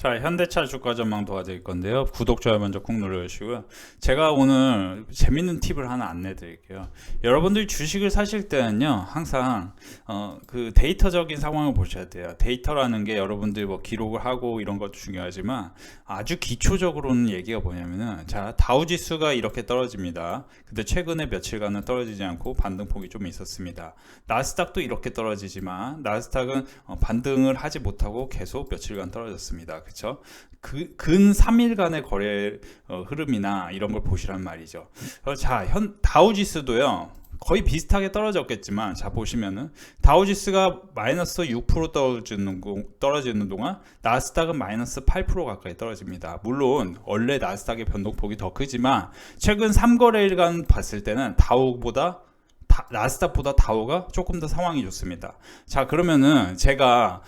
자, 현대차 주가 전망 도와드릴 건데요. 구독, 좋아요 먼저 꾹 눌러주시고요. 제가 오늘 재밌는 팁을 하나 안내 드릴게요. 여러분들이 주식을 사실 때는요, 항상 그 데이터적인 상황을 보셔야 돼요. 데이터라는 게 여러분들이 뭐 기록을 하고 이런 것도 중요하지만 아주 기초적으로는 얘기가 뭐냐면은, 자, 다우지수가 이렇게 떨어집니다. 근데 최근에 며칠간은 떨어지지 않고 반등폭이 좀 있었습니다. 나스닥도 이렇게 떨어지지만 나스닥은 반등을 하지 못하고 계속 며칠간 떨어졌습니다. 그쵸? 근 3일간의 거래 흐름이나 이런 걸 보시란 말이죠. 자, 다우지수도요. 거의 비슷하게 떨어졌겠지만, 자 보시면은 다우지수가 마이너스 6% 떨어지는 동안 나스닥은 마이너스 8% 가까이 떨어집니다. 물론 원래 나스닥의 변동폭이 더 크지만 최근 3거래일간 봤을 때는 나스닥보다 다우가 조금 더 상황이 좋습니다. 자, 그러면은 제가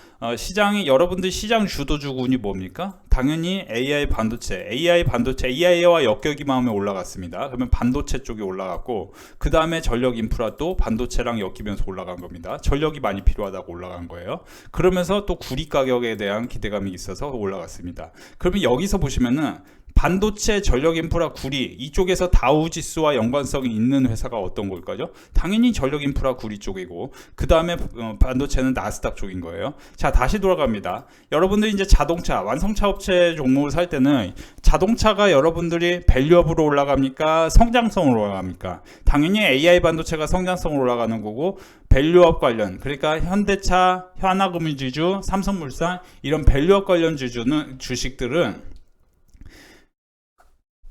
여러분들 시장 주도주군이 뭡니까? 당연히 AI 반도체, AI와 엮여기만 하면 올라갔습니다. 그러면 반도체 쪽이 올라갔고, 그 다음에 전력 인프라도 반도체랑 엮이면서 올라간 겁니다. 전력이 많이 필요하다고 올라간 거예요. 그러면서 또 구리 가격에 대한 기대감이 있어서 올라갔습니다. 그러면 여기서 보시면은 반도체, 전력 인프라, 구리 이쪽에서 다우 지수와 연관성이 있는 회사가 어떤 걸까요? 당연히 전력 인프라, 구리 쪽이고, 그 다음에 반도체는 나스닥 쪽인 거예요. 자, 다시 돌아갑니다. 여러분들이 이제 자동차, 완성차 업체 종목을 살 때는 자동차가 여러분들이 밸류업으로 올라갑니까? 성장성으로 올라갑니까? 당연히 AI 반도체가 성장성으로 올라가는 거고, 밸류업 관련, 그러니까 현대차, 하나금융지주, 삼성물산 이런 밸류업 관련 주식들은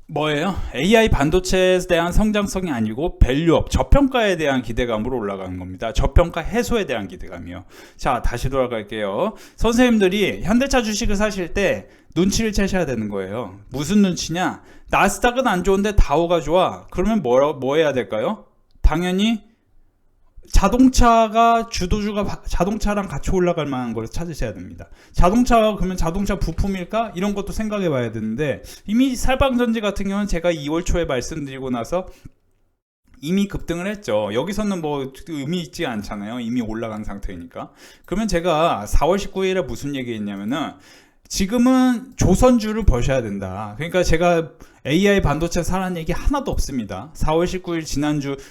뭐예요? AI 반도체에 대한 성장성이 아니고 밸류업, 저평가에 대한 기대감으로 올라가는 겁니다. 저평가 해소에 대한 기대감이요. 자, 다시 돌아갈게요. 선생님들이 현대차 주식을 사실 때 눈치를 채셔야 되는 거예요. 무슨 눈치냐? 나스닥은 안 좋은데 다우가 좋아. 그러면 뭐 해야 될까요? 당연히 자동차랑 같이 올라갈 만한 걸 찾으셔야 됩니다. 자동차가 그러면 자동차 부품일까? 이런 것도 생각해 봐야 되는데, 이미 살방전지 같은 경우는 제가 2월 초에 말씀드리고 나서 이미 급등을 했죠. 여기서는 뭐 의미 있지 않잖아요. 이미 올라간 상태니까. 그러면 제가 4월 19일에 무슨 얘기 했냐면은, 지금은 조선주를 버셔야 된다. 그러니까 제가 AI 반도체 사라는 얘기 하나도 없습니다. 4월 19일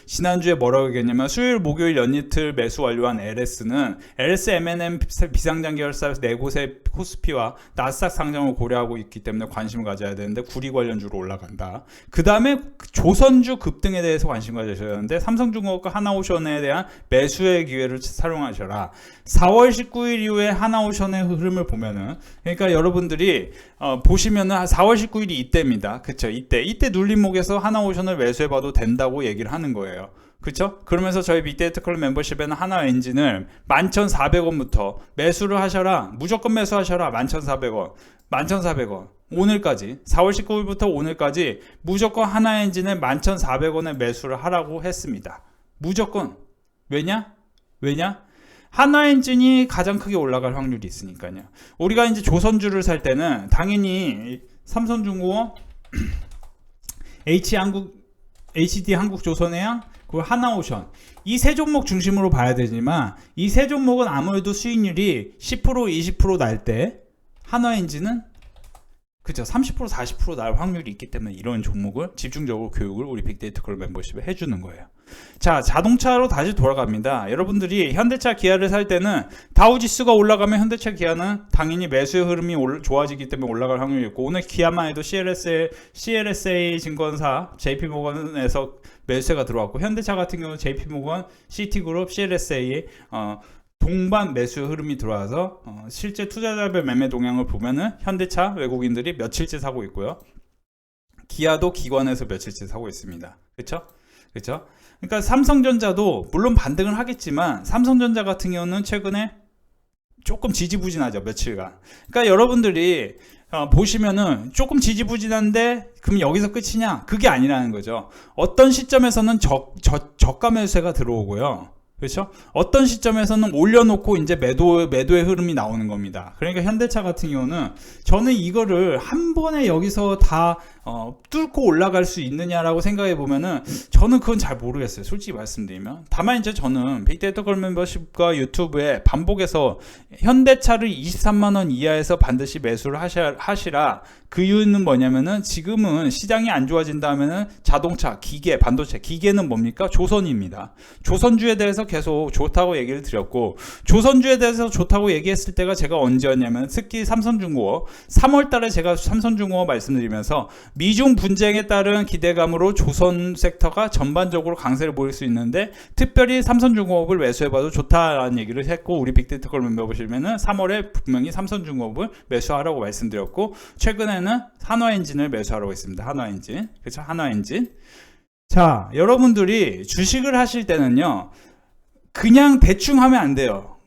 지난주에 뭐라고 얘기했냐면, 수요일, 목요일 연이틀 매수 완료한 LS는 LS M&M 비상장 계열사 네 곳의 코스피와 나스닥 상장을 고려하고 있기 때문에 관심을 가져야 되는데, 구리 관련주로 올라간다. 그 다음에 조선주 급등에 대해서 관심 가져야 하는데, 삼성중공업과 하나오션에 대한 매수의 기회를 활용하셔라. 4월 19일 이후에 하나오션의 흐름을 보면은, 그러니까 여러분들이 보시면은 4월 19일이 이때입니다. 그쵸? 이때 눌림목에서 하나오션을 매수해봐도 된다고 얘기를 하는 거예요. 그쵸? 그러면서 저희 빅데이터 클럽 멤버십에는 하나엔진을 11,400원부터 매수를 하셔라. 무조건 매수하셔라. 11,400원. 오늘까지 4월 19일부터 오늘까지 무조건 하나엔진을 11,400원에 매수를 하라고 했습니다. 무조건. 왜냐? 하나엔진이 가장 크게 올라갈 확률이 있으니까요. 우리가 이제 조선주를 살 때는 당연히 삼성중공업, HD 한국조선해양, 그리고 하나오션, 이 세 종목 중심으로 봐야 되지만, 이 세 종목은 아무래도 수익률이 10% 20% 날 때 하나엔진은 그죠, 30% 40% 날 확률이 있기 때문에 이런 종목을 집중적으로 교육을 우리 빅데이터 클럽 멤버십에 해주는 거예요. 자, 자동차로 다시 돌아갑니다. 여러분들이 현대차, 기아를 살 때는 다우지수가 올라가면 현대차, 기아는 당연히 매수의 흐름이 좋아지기 때문에 올라갈 확률이 있고, 오늘 기아만 해도 CLSA 증권사 JP모건에서 매수가 들어왔고, 현대차 같은 경우는 JP모건, 시티그룹, CLSA 동반 매수 흐름이 들어와서 실제 투자자별 매매 동향을 보면은 현대차 외국인들이 며칠째 사고 있고요. 기아도 기관에서 며칠째 사고 있습니다. 그렇죠? 그러니까 삼성전자도 물론 반등을 하겠지만, 삼성전자 같은 경우는 최근에 조금 지지부진하죠. 며칠간. 그러니까 여러분들이 보시면은 조금 지지부진한데 그럼 여기서 끝이냐? 그게 아니라는 거죠. 어떤 시점에서는 저가 매수세가 들어오고요. 그렇죠? 어떤 시점에서는 올려놓고 이제 매도의 흐름이 나오는 겁니다. 그러니까 현대차 같은 경우는 저는 이거를 한 번에 여기서 다 뚫고 올라갈 수 있느냐라고 생각해 보면은 저는 그건 잘 모르겠어요. 솔직히 말씀드리면. 다만 이제 저는 빅데이터 걸 멤버십과 유튜브에 반복해서 현대차를 23만 원 이하에서 반드시 매수를 하시라. 그 이유는 뭐냐면은 지금은 시장이 안 좋아진다 하면은 자동차, 기계, 반도체, 기계는 뭡니까? 조선입니다. 조선주에 대해서 계속 좋다고 얘기를 드렸고, 조선주에 대해서 좋다고 얘기했을 때가 제가 언제였냐면 특히 삼성중공업 3월 달에 제가 삼성중공업 말씀드리면서 미중 분쟁에 따른 기대감으로 조선 섹터가 전반적으로 강세를 보일 수 있는데 특별히 삼성중공업을 매수해봐도 좋다라는 얘기를 했고, 우리 빅데이터 걸 멤버 보시면은 3월에 분명히 삼성중공업을 매수하라고 말씀드렸고, 최근에는 한화엔진을 매수하라고 했습니다. 한화엔진. 그렇죠? 한화엔진. 자, 여러분들이 주식을 하실 때는요, 그냥 대충 하면 안 돼요.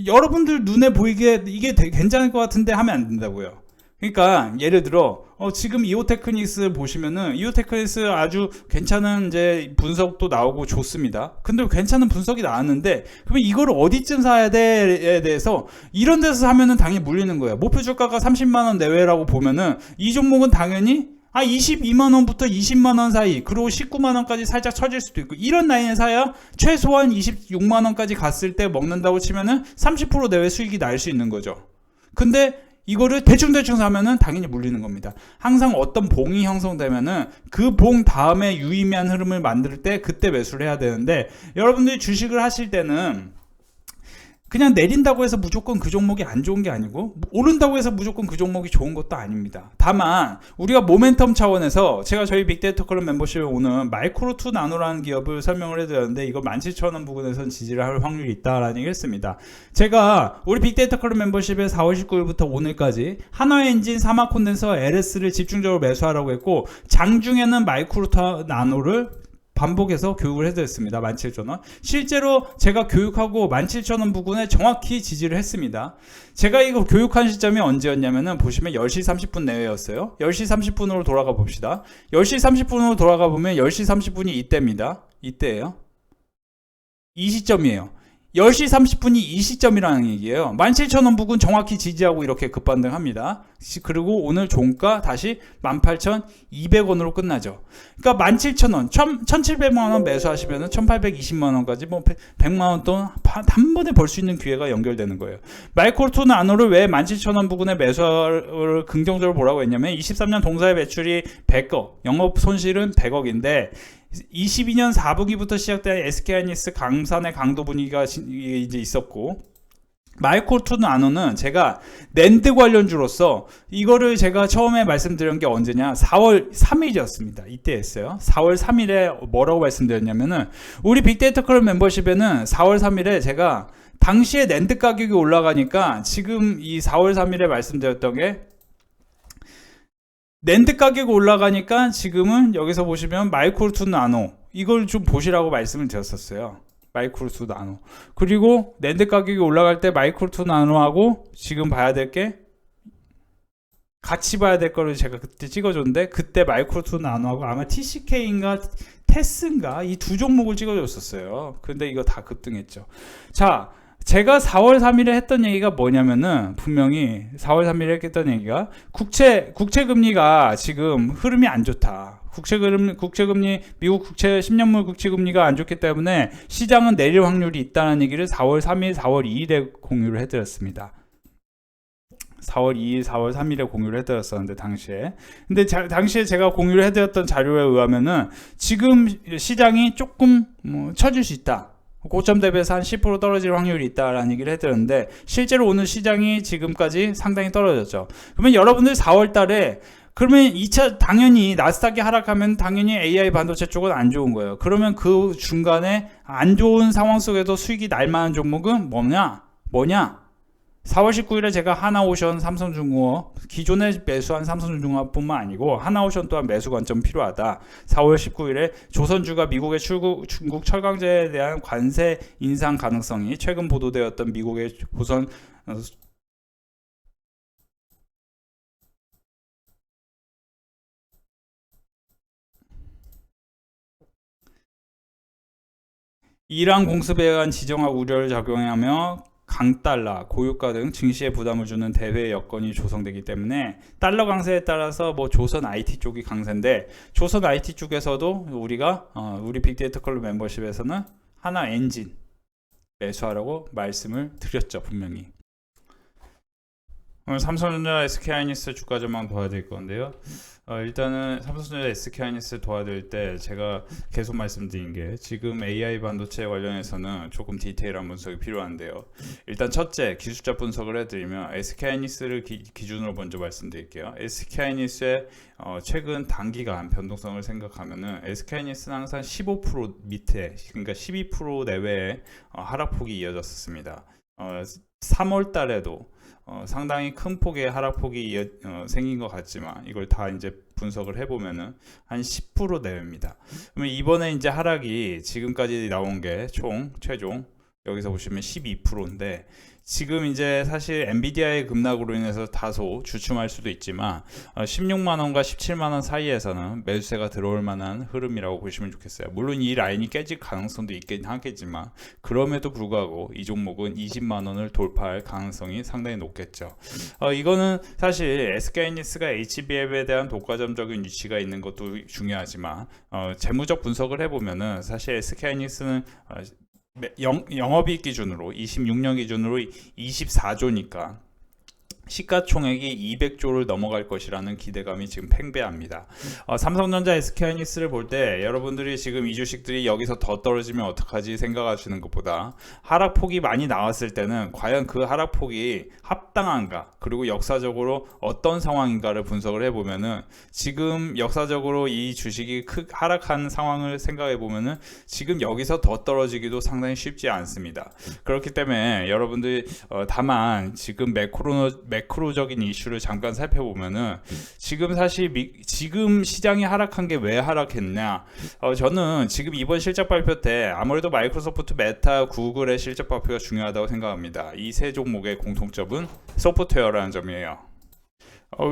여러분들 눈에 보이게 이게 괜찮을 것 같은데 하면 안 된다고요. 그러니까 예를 들어 지금 이오테크닉스 보시면은 이오테크닉스 아주 괜찮은 이제 분석도 나오고 좋습니다. 근데 괜찮은 분석이 나왔는데 그러면 이거를 어디쯤 사야 돼에 대해서 이런 데서 사면은 당연히 물리는 거예요. 목표 주가가 30만 원 내외라고 보면은 이 종목은 당연히 22만 원부터 20만 원 사이, 그리고 19만 원까지 살짝 처질 수도 있고, 이런 라인에 사야 최소한 26만 원까지 갔을 때 먹는다고 치면은 30% 내외 수익이 날 수 있는 거죠. 근데 이거를 대충대충 사면은 당연히 물리는 겁니다. 항상 어떤 봉이 형성되면은 그 봉 다음에 유의미한 흐름을 만들 때 그때 매수를 해야 되는데, 여러분들이 주식을 하실 때는 그냥 내린다고 해서 무조건 그 종목이 안 좋은 게 아니고 오른다고 해서 무조건 그 종목이 좋은 것도 아닙니다. 다만 우리가 모멘텀 차원에서 제가 저희 빅데이터 클럽 멤버십에 오는 마이크로2 나노라는 기업을 설명을 해드렸는데, 이거 17,000원 부근에선 지지를 할 확률이 있다라는 얘기를 했습니다. 제가 우리 빅데이터 클럽 멤버십에 4월 19일부터 오늘까지 한화엔진, 사마콘덴서, LS를 집중적으로 매수하라고 했고, 장중에는 마이크로2 나노를 반복해서 교육을 해드렸습니다. 17,000원. 실제로 제가 교육하고 17,000원 부근에 정확히 지지를 했습니다. 제가 이거 교육한 시점이 언제였냐면은 보시면 10시 30분 내외였어요. 10시 30분으로 돌아가 봅시다. 10시 30분으로 돌아가 보면 10시 30분이 이때입니다. 이때예요. 이 시점이에요. 10시 30분이 이 시점이라는 얘기예요. 17,000원 부근 정확히 지지하고 이렇게 급반등합니다. 그리고 오늘 종가 다시 18,200원으로 끝나죠. 그러니까 17,000원, 1,700만원 매수하시면 1,820만원까지 뭐 100만원 돈 단번에 벌 수 있는 기회가 연결되는 거예요. 마이크로2 나노를 왜 17,000원 부근에 매수를 긍정적으로 보라고 했냐면 23년 동사의 매출이 100억, 영업 손실은 100억인데 22년 4분기부터 시작된 SK하이닉스 강산의 강도 분위기가 이제 있었고, 마이크로2 나노는 제가 낸드 관련주로서 이거를 제가 처음에 말씀드린 게 언제냐, 4월 3일이었습니다. 이때 했어요. 4월 3일에 뭐라고 말씀드렸냐면은 우리 빅데이터 클럽 멤버십에는 4월 3일에 제가 당시에 낸드 가격이 올라가니까 지금 이 4월 3일에 말씀드렸던 게 낸드 가격이 올라가니까 지금은 여기서 보시면 마이크로2 나노 이걸 좀 보시라고 말씀을 드렸었어요. 마이크로2 나노. 그리고 낸드 가격이 올라갈 때 마이크로2 나노하고 지금 봐야 될 게 같이 봐야 될 거를 제가 그때 찍어줬는데, 그때 마이크로2 나노하고 아마 TCK인가 테스인가 이 두 종목을 찍어줬었어요. 근데 이거 다 급등했죠. 자, 제가 4월 3일에 했던 얘기가 뭐냐면은, 분명히 4월 3일에 했던 얘기가 국채금리가 지금 흐름이 안 좋다. 국채금리, 미국 국채 10년물 국채금리가 안 좋기 때문에 시장은 내릴 확률이 있다는 얘기를 4월 3일, 4월 2일에 공유를 해드렸습니다. 4월 2일, 4월 3일에 공유를 해드렸었는데 당시에. 근데 당시에 제가 공유를 해드렸던 자료에 의하면은 지금 시장이 조금 처질 수 있다. 고점 대비해서 한 10% 떨어질 확률이 있다라는 얘기를 해드렸는데, 실제로 오늘 시장이 지금까지 상당히 떨어졌죠. 그러면 여러분들 4월 달에 그러면 2차 당연히 나스닥이 하락하면 당연히 AI 반도체 쪽은 안 좋은 거예요. 그러면 그 중간에 안 좋은 상황 속에도 수익이 날 만한 종목은 뭐냐? 4월 19일에 제가 하나오션, 삼성중공업, 기존에 매수한 삼성중공업뿐만 아니고 하나오션 또한 매수 관점 필요하다. 4월 19일에 조선주가 미국의 중국 철강제에 대한 관세 인상 가능성이 최근 보도되었던 미국의 보선 이러한 공습에 의한 지정학 우려를 작용하며 강달러, 고유가 등 증시에 부담을 주는 대외 여건이 조성되기 때문에 달러 강세에 따라서 뭐 조선 IT 쪽이 강세인데, 조선 IT 쪽에서도 우리가 우리 빅데이터 클럽 멤버십에서는 하나 엔진 매수하라고 말씀을 드렸죠, 분명히. 오늘 삼성전자, SK하이닉스 주가 전망 도와드릴 건데요. 일단은 삼성전자, SK하이닉스 도와드릴 때 제가 계속 말씀드린 게, 지금 AI 반도체 관련해서는 조금 디테일한 분석이 필요한데요. 일단 첫째, 기술자 분석을 해드리면 SK하이닉스를 기준으로 먼저 말씀드릴게요. SK하이닉스의 최근 단기간 변동성을 생각하면은 SK하이닉스는 항상 15% 밑에, 그러니까 12% 내외의 하락폭이 이어졌었습니다. 3월 달에도 상당히 큰 폭의 하락폭이 생긴 것 같지만, 이걸 다 이제 분석을 해보면은 한 10% 내외입니다. 그러면 이번에 이제 하락이 지금까지 나온 게 최종 여기서 보시면 12%인데, 지금 이제 사실 엔비디아의 급락으로 인해서 다소 주춤할 수도 있지만 16만원과 17만원 사이에서는 매수세가 들어올 만한 흐름이라고 보시면 좋겠어요. 물론 이 라인이 깨질 가능성도 있긴 하겠지만, 그럼에도 불구하고 이 종목은 20만원을 돌파할 가능성이 상당히 높겠죠. 이거는 사실 SK하이닉스가 HBM에 대한 독과점적인 위치가 있는 것도 중요하지만, 재무적 분석을 해보면은 사실 SK하이닉스는 영업이익 기준으로 26년 기준으로 24조니까 시가총액이 200조를 넘어갈 것이라는 기대감이 지금 팽배합니다. 삼성전자, SK하이닉스를 볼 때 여러분들이 지금 이 주식들이 여기서 더 떨어지면 어떡하지 생각하시는 것보다, 하락폭이 많이 나왔을 때는 과연 그 하락폭이 합당한가, 그리고 역사적으로 어떤 상황인가를 분석을 해보면은, 지금 역사적으로 이 주식이 하락한 상황을 생각해 보면은 지금 여기서 더 떨어지기도 상당히 쉽지 않습니다. 그렇기 때문에 여러분들이 다만 지금 매크로적인 이슈를 잠깐 살펴보면은, 지금 사실 지금 시장이 하락한 게 왜 하락했냐, 저는 지금 이번 실적 발표 때 아무래도 마이크로소프트, 메타, 구글의 실적 발표가 중요하다고 생각합니다. 이 세 종목의 공통점은 소프트웨어라는 점이에요.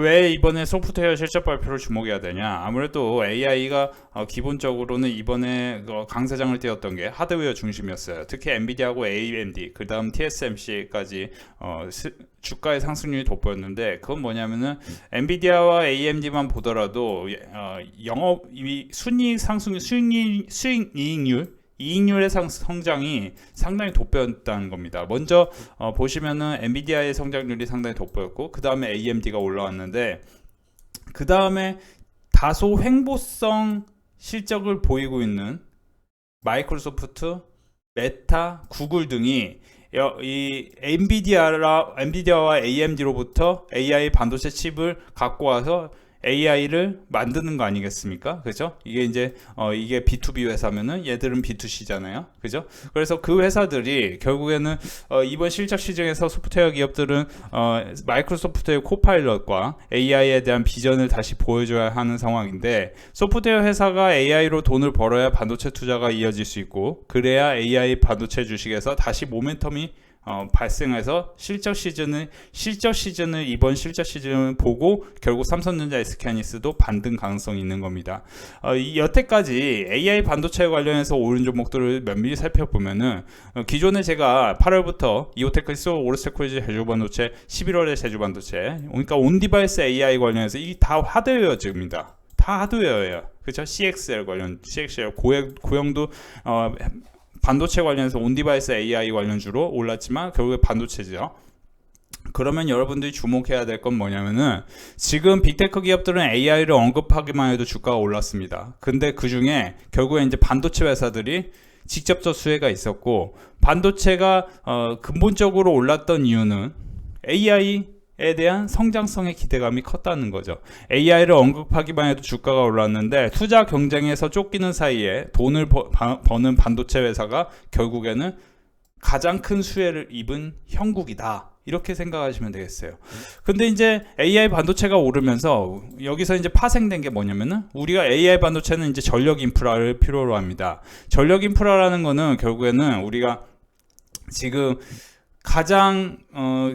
왜 이번에 소프트웨어 실적 발표를 주목해야 되냐? 아무래도 AI가 기본적으로는 이번에 강세장을 띄웠던 게 하드웨어 중심이었어요. 특히 엔비디아하고 AMD, 그 다음 TSMC까지 주가의 상승률이 돋보였는데, 그건 뭐냐면은 엔비디아와 AMD만 보더라도 순이익 상승률, 이익률의 성장이 상당히 돋보였다는 겁니다. 먼저 보시면은 엔비디아의 성장률이 상당히 돋보였고, 그 다음에 AMD가 올라왔는데, 그 다음에 다소 횡보성 실적을 보이고 있는 마이크로소프트, 메타, 구글 등이 이 엔비디아와 AMD로부터 AI 반도체 칩을 갖고 와서 AI를 만드는 거 아니겠습니까? 그죠? 이게 이제 이게 B2B 회사면은 얘들은 B2C잖아요. 그죠? 그래서 그 회사들이 결국에는 이번 실적 시장에서 소프트웨어 기업들은 마이크로소프트의 코파일럿과 AI에 대한 비전을 다시 보여줘야 하는 상황인데, 소프트웨어 회사가 AI로 돈을 벌어야 반도체 투자가 이어질 수 있고, 그래야 AI 반도체 주식에서 다시 모멘텀이 발생해서 실적 시즌을 이번 실적 시즌을 보고 결국 삼성전자, SK하이닉스도 반등 가능성이 있는 겁니다. 여태까지 AI 반도체 관련해서 오른 종목들을 면밀히 살펴보면은, 기존에 제가 8월부터 이오테크스, 오르세코이즈, 제주반도체, 11월에 제주반도체, 그러니까 온디바이스 AI 관련해서 이 다 하드웨어즈입니다. 다 하드웨어예요. 그렇죠? CXL 고영도 반도체 관련해서 온디바이스 AI 관련주로 올랐지만 결국에 반도체죠. 그러면 여러분들이 주목해야 될 건 뭐냐면은, 지금 빅테크 기업들은 AI를 언급하기만 해도 주가가 올랐습니다. 근데 그 중에 결국에 이제 반도체 회사들이 직접적 수혜가 있었고, 반도체가 근본적으로 올랐던 이유는 AI에 대한 성장성의 기대감이 컸다는 거죠. AI를 언급하기만 해도 주가가 올랐는데, 투자 경쟁에서 쫓기는 사이에 돈을 버는 반도체 회사가 결국에는 가장 큰 수혜를 입은 형국이다, 이렇게 생각하시면 되겠어요. 근데 이제 AI 반도체가 오르면서 여기서 이제 파생된 게 뭐냐면은, 우리가 AI 반도체는 이제 전력 인프라를 필요로 합니다. 전력 인프라라는 거는 결국에는 우리가 지금 가장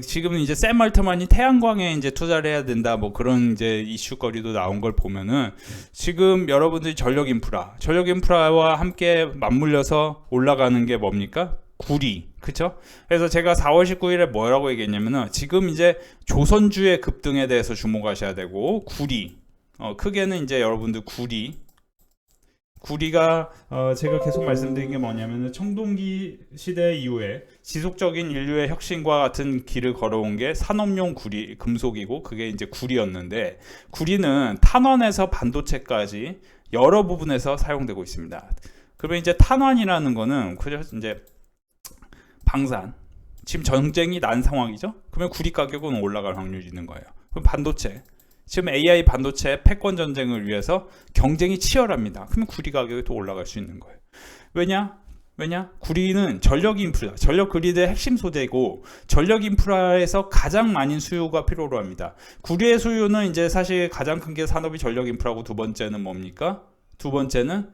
지금 이제 샘 알트만이 태양광에 이제 투자를 해야 된다 뭐 그런 이제 이슈거리도 나온 걸 보면은 지금 여러분들이 전력 인프라와 함께 맞물려서 올라가는 게 뭡니까? 구리, 그쵸? 그래서 제가 4월 19일에 뭐라고 얘기했냐면은 지금 이제 조선주의 급등에 대해서 주목하셔야 되고 구리, 크게는 이제 여러분들 구리가 제가 계속 말씀드린 게 뭐냐면은 청동기 시대 이후에 지속적인 인류의 혁신과 같은 길을 걸어온 게 산업용 구리 금속이고 그게 이제 구리였는데 구리는 탄환에서 반도체까지 여러 부분에서 사용되고 있습니다. 그러면 이제 탄환이라는 거는 그래서 이제 방산 지금 전쟁이 난 상황이죠. 그러면 구리 가격은 올라갈 확률이 있는 거예요. 그럼 반도체 지금 AI 반도체 패권 전쟁을 위해서 경쟁이 치열합니다. 그러면 구리 가격이 또 올라갈 수 있는 거예요. 왜냐? 구리는 전력 인프라, 전력 그리드의 핵심 소재이고 전력 인프라에서 가장 많은 수요가 필요로 합니다. 구리의 수요는 이제 사실 가장 큰 게 산업이 전력 인프라고 두 번째는 뭡니까? 두 번째는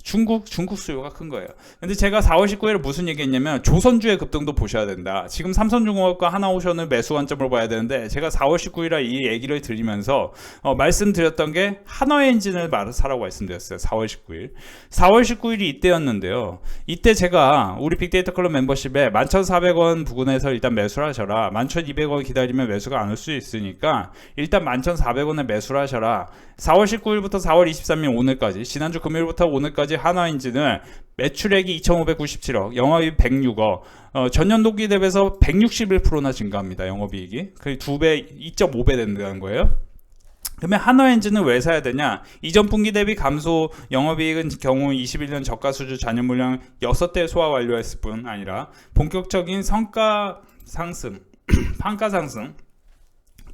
중국 수요가 큰 거예요. 근데 제가 4월 19일에 무슨 얘기했냐면 조선주의 급등도 보셔야 된다. 지금 삼성중공업과 하나오션을 매수 관점으로 봐야 되는데 제가 4월 19일에 이 얘기를 드리면서 말씀드렸던 게 한화엔진을 사라고 말씀드렸어요. 4월 19일. 4월 19일이 이때였는데요. 이때 제가 우리 빅데이터 클럽 멤버십에 11,400원 부근에서 일단 매수를 하셔라. 11,200원 기다리면 매수가 안 올 수 있으니까 일단 11,400원에 매수를 하셔라. 4월 19일부터 4월 23일 오늘까지 지난주 금요일부터 오늘까지 한화엔진은 매출액이 2,597억, 영업이익 106억, 전년동기 대비해서 161%나 증가합니다. 영업이익이. 그 2배, 2.5배 된다는 거예요. 그러면 한화엔진은 왜 사야 되냐? 이전 분기 대비 감소, 영업이익은 경우 21년 저가 수주 잔여 물량 6대 소화 완료했을 뿐 아니라 본격적인 성과 상승, 판가 상승,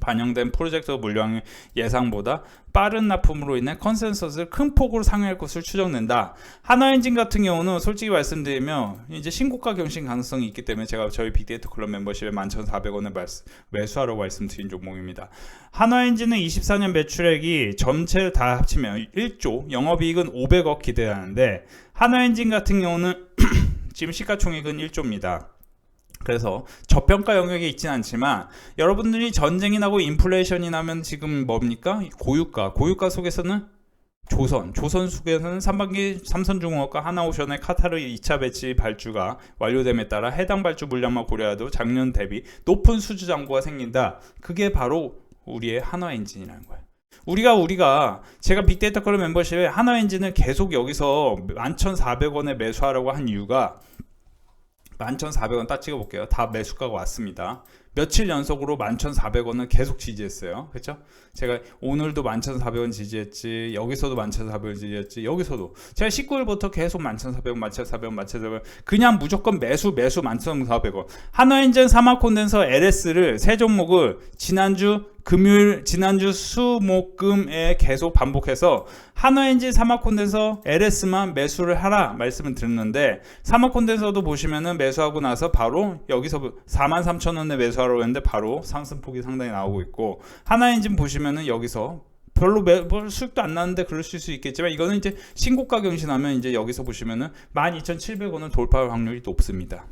반영된 프로젝트 물량 예상보다 빠른 납품으로 인해 컨센서스를 큰 폭으로 상회할 것을 추정된다. 한화엔진 같은 경우는 솔직히 말씀드리면 이제 신고가 경신 가능성이 있기 때문에 제가 저희 빅데이터 클럽 멤버십에 11,400원에 매수하라고 말씀드린 종목입니다. 한화엔진은 24년 매출액이 전체 다 합치면 1조, 영업이익은 500억 기대하는데 한화엔진 같은 경우는 지금 시가총액은 1조입니다. 그래서 저평가 영역에 있진 않지만 여러분들이 전쟁이 나고 인플레이션이 나면 지금 뭡니까? 고유가 속에서는 조선 속에서는 3반기 삼성중공업과 하나오션의 카타르 2차 배치 발주가 완료됨에 따라 해당 발주 물량만 고려해도 작년 대비 높은 수주 잔고가 생긴다. 그게 바로 우리의 한화엔진이라는 거예요. 우리가 제가 빅데이터 클럽 멤버십에 한화엔진을 계속 여기서 11,400원에 매수하라고 한 이유가 11,400원 딱 찍어볼게요. 다 매수가가 왔습니다. 며칠 연속으로 11,400원을 계속 지지했어요. 그렇죠? 제가 오늘도 11,400원 지지했지, 여기서도 11,400원 지지했지, 여기서도 제가 19일부터 계속 11,400원 그냥 무조건 매수 11,400원. 한화엔진 사마콘덴서 LS를 세 종목을 지난주 수목금에 계속 반복해서 한화엔진 사마콘덴서 LS만 매수를 하라 말씀을 드렸는데 사마콘덴서도 보시면은 매수하고 나서 바로 여기서 43,000원에 매수하라고 했는데 바로 상승폭이 상당히 나오고 있고 한화엔진 보시면은 여기서 별로 수익도 안 나는데 그럴 수 있겠지만 이거는 이제 신고가 경신하면 이제 여기서 보시면은 12,700원을 돌파할 확률이 높습니다.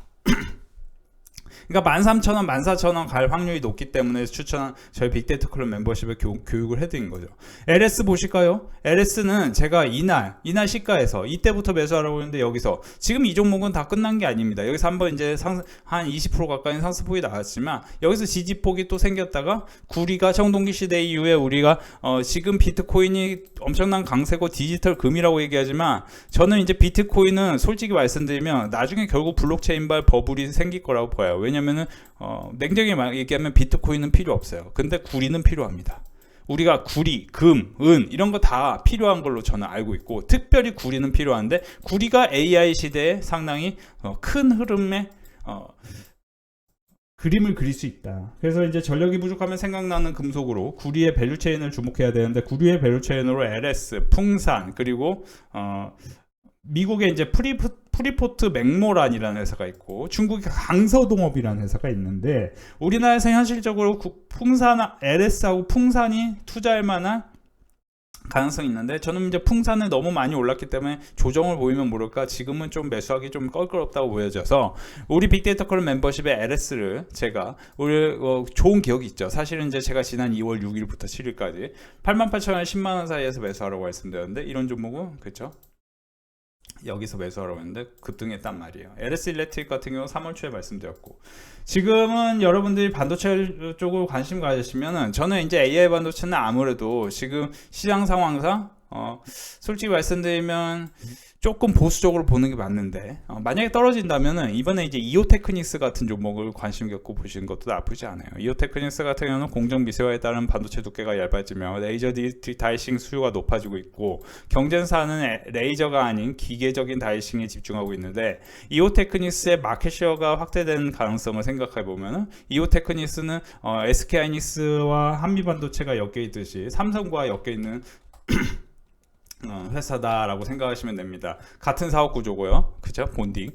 그러니까 13,000원, 14,000원 갈 확률이 높기 때문에 추천한 저희 빅데이터 클럽 멤버십에 교육을 해드린 거죠. LS 보실까요? LS는 제가 이날 시가에서 이때부터 매수하라고 했는데 여기서 지금 이 종목은 다 끝난 게 아닙니다. 여기서 한번 이제 한 20% 가까이 상승폭이 나왔지만 여기서 지지폭이 또 생겼다가 구리가 청동기 시대 이후에 우리가 지금 비트코인이 엄청난 강세고 디지털 금이라고 얘기하지만 저는 이제 비트코인은 솔직히 말씀드리면 나중에 결국 블록체인발 버블이 생길 거라고 봐요. 왜냐면은 냉정히 얘기하면 비트코인은 필요 없어요. 근데 구리는 필요합니다. 우리가 구리, 금, 은 이런 거 다 필요한 걸로 저는 알고 있고 특별히 구리는 필요한데 구리가 AI 시대에 상당히 큰 흐름의 그림을 그릴 수 있다. 그래서 이제 전력이 부족하면 생각나는 금속으로 구리의 밸류체인을 주목해야 되는데 구리의 밸류체인으로 LS, 풍산 그리고 미국의 이제 프리포트 맥모란이라는 회사가 있고 중국의 강서동업이라는 회사가 있는데 우리나라에서 현실적으로 풍산 LS하고 풍산이 투자할 만한 가능성이 있는데, 저는 이제 풍산을 너무 많이 올랐기 때문에 조정을 보이면 모를까 지금은 좀 매수하기 좀 껄끄럽다고 보여져서, 우리 빅데이터 클럽 멤버십의 LS를 제가 좋은 기억이 있죠. 사실은 이제 제가 지난 2월 6일부터 7일까지 88,000원 10만원 사이에서 매수하라고 말씀드렸는데, 이런 종목은 그쵸, 여기서 매수하라고 했는데 급등했단 말이에요. LS 일렉트릭 같은 경우 3월 초에 말씀드렸고, 지금은 여러분들이 반도체 쪽으로 관심 가지시면은, 저는 이제 AI 반도체는 아무래도 지금 시장 상황상 솔직히 말씀드리면 조금 보수적으로 보는 게 맞는데, 만약에 떨어진다면은 이번에 이제 이오테크닉스 같은 종목을 관심 갖고 보시는 것도 나쁘지 않아요. 이오테크닉스 같은 경우는 공정 미세화에 따른 반도체 두께가 얇아지며 레이저 다이싱 수요가 높아지고 있고, 경쟁사는 레이저가 아닌 기계적인 다이싱에 집중하고 있는데, 이오테크닉스의 마켓쉐어가 확대되는 가능성을 생각해 보면은, 이오테크닉스는 SK하이닉스와 한미반도체가 엮여 있듯이 삼성과 엮여 있는 회사다라고 생각하시면 됩니다. 같은 사업 구조고요, 그죠? 본딩.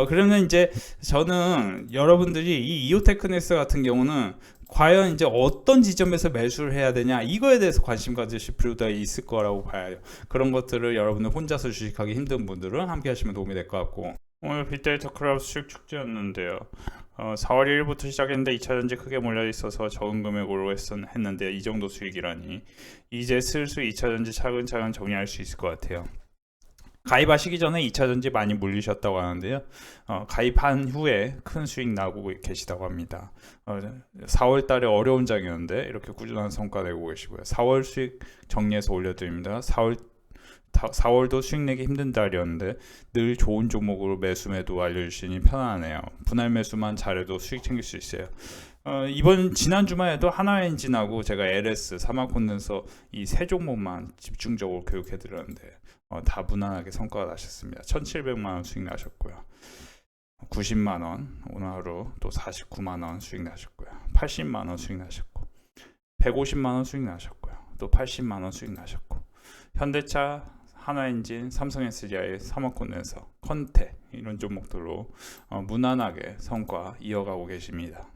그러면 이제 저는 여러분들이 이 이오테크닉스 같은 경우는 과연 이제 어떤 지점에서 매수를 해야 되냐, 이거에 대해서 관심 가지실 필요가 있을 거라고 봐요. 그런 것들을 여러분들 혼자서 주식하기 힘든 분들은 함께 하시면 도움이 될 것 같고, 오늘 빅데이터 클럽 수익 축제였는데요. 4월 1일부터 시작했는데 2차전지 크게 몰려 있어서 적은 금액으로 했는데, 이 정도 수익이라니 이제 슬슬 2차전지 차근차근 정리할 수 있을 것 같아요. 가입하시기 전에 2차전지 많이 물리셨다고 하는데요, 가입한 후에 큰 수익 나고 계시다고 합니다. 4월 달에 어려운 장이었는데 이렇게 꾸준한 성과 내고 계시고요. 4월 수익 정리해서 올려드립니다. 4월도 수익 내기 힘든 달이었는데 늘 좋은 종목으로 매수 알려주시니 편안하네요. 분할 매수만 잘해도 수익 챙길 수 있어요. 지난 주말에도 하나엔진하고 제가 LS, 사마콘덴서 이 세 종목만 집중적으로 교육해드렸는데 다 무난하게 성과가 나셨습니다. 1,700만원 수익 나셨고요. 90만원, 오늘 하루 또 49만원 수익 나셨고요. 80만원 수익 나셨고, 150만원 수익 나셨고요. 또 80만원 수익 나셨고, 현대차, 하나엔진, 삼성 SDI, 사마콘덴서, 컨테 이런 종목들로 무난하게 성과 이어가고 계십니다.